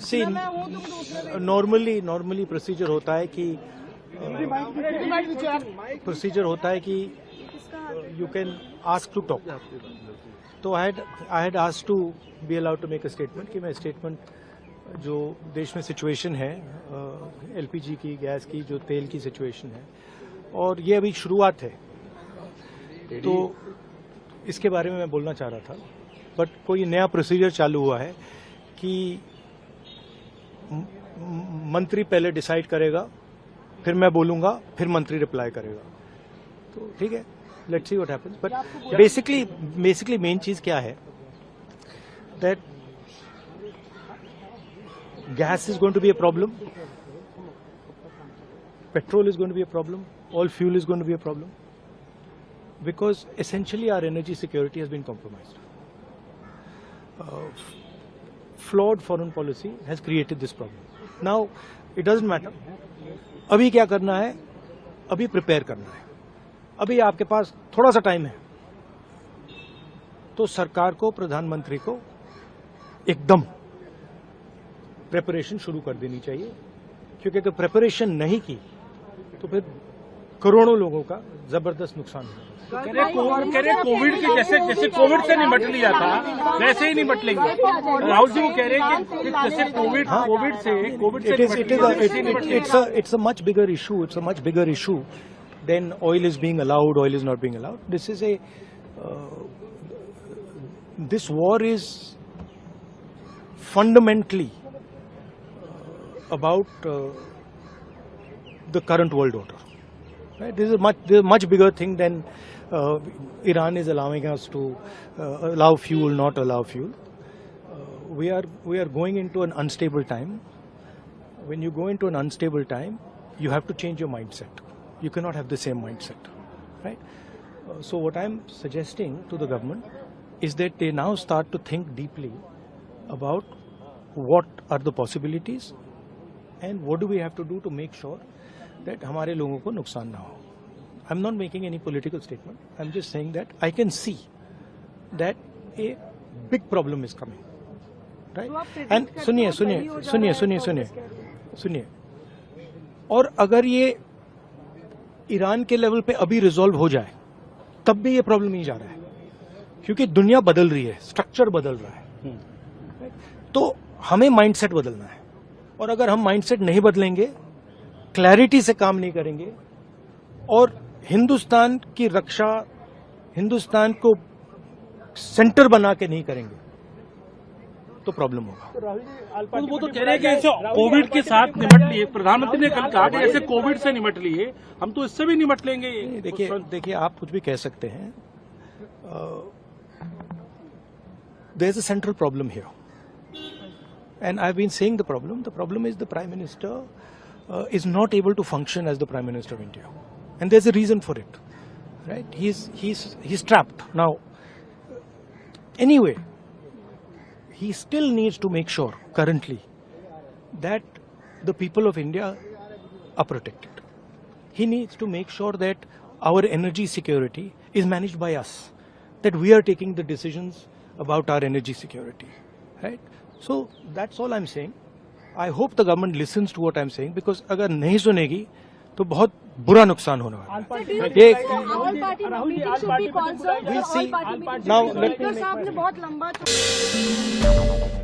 सी normally procedure होता है कि you can ask to talk. तो I had asked to be allowed to make a statement कि मैं स्टेटमेंट जो देश में सिचुएशन है एलपीजी की, गैस की, जो तेल की सिचुएशन है, और ये अभी शुरुआत है, तो इसके बारे में मैं बोलना चाह रहा था. बट कोई नया प्रोसीजर चालू हुआ है कि मंत्री पहले डिसाइड करेगा, फिर मैं बोलूंगा, फिर मंत्री रिप्लाई करेगा. तो ठीक है, let's see what happens. But basically main चीज क्या है, that gas is going to be a problem, petrol is going to be a problem, all fuel is going to be a problem, because essentially our energy security has been compromised. Flawed foreign policy has created this problem. Now, it doesn't matter. अभी क्या करना है, अभी prepare करना है. अभी आपके पास थोड़ा सा टाइम है, तो सरकार को, प्रधानमंत्री को एकदम प्रेपरेशन शुरू कर देनी चाहिए, क्योंकि अगर प्रेपरेशन नहीं की तो फिर करोड़ों लोगों का जबरदस्त नुकसान होगा. कह रहे कोविड के जैसे कोविड से निपट लिया था वैसे ही निपट लेंगे. राहुल जी वो कह रहे हैं कि जैसे कोविड से it's a much bigger issue. It's a much bigger issue than oil is being allowed, oil is not being allowed. This war is fundamentally about the current world order. Right? This is a much bigger thing than Iran is allowing us to allow fuel, not allow fuel. We are going into an unstable time. When you go into an unstable time, you have to change your mindset. You cannot have the same mindset, right? So what I'm suggesting to the government is that they now start to think deeply about what are the possibilities and what do we have to do to make sure that हमारे लोगों को नुकसान ना हो. I'm not making any political statement. I'm just saying that I can see that a big problem is coming, right? And सुनिए, और अगर ये ईरान के लेवल पे अभी रिजॉल्व हो जाए, तब भी ये प्रॉब्लम नहीं जा रहा है, क्योंकि दुनिया बदल रही है, स्ट्रक्चर बदल रहा है. तो हमें माइंडसेट बदलना है, और अगर हम माइंडसेट नहीं बदलेंगे, क्लैरिटी से काम नहीं करेंगे, और हिंदुस्तान की रक्षा, हिंदुस्तान को सेंटर बना के नहीं करेंगे, तो प्रॉब्लम होगा. तो वो तो कह रहे हैं कि ऐसे कोविड के साथ निपट लिए. प्रधानमंत्री ने कल कहा कि ऐसे कोविड से निपट लिए, हम तो इससे भी निपट लेंगे. देखिए आप कुछ भी कह सकते हैं. There is a central problem here. And I've been saying the problem is the Prime Minister is not able to function as the Prime Minister of India. And there's a reason for it, right? He's trapped. Now, anyway, he still needs to make sure currently that the people of India are protected. He needs to make sure that our energy security is managed by us, that we are taking the decisions about our energy security, right? So that's all I'm saying. I hope the government listens to what I'm saying, because अगर नहीं सुनेगी तो बहुत बुरा नुकसान होने वाला है. We'll see. Now let me make my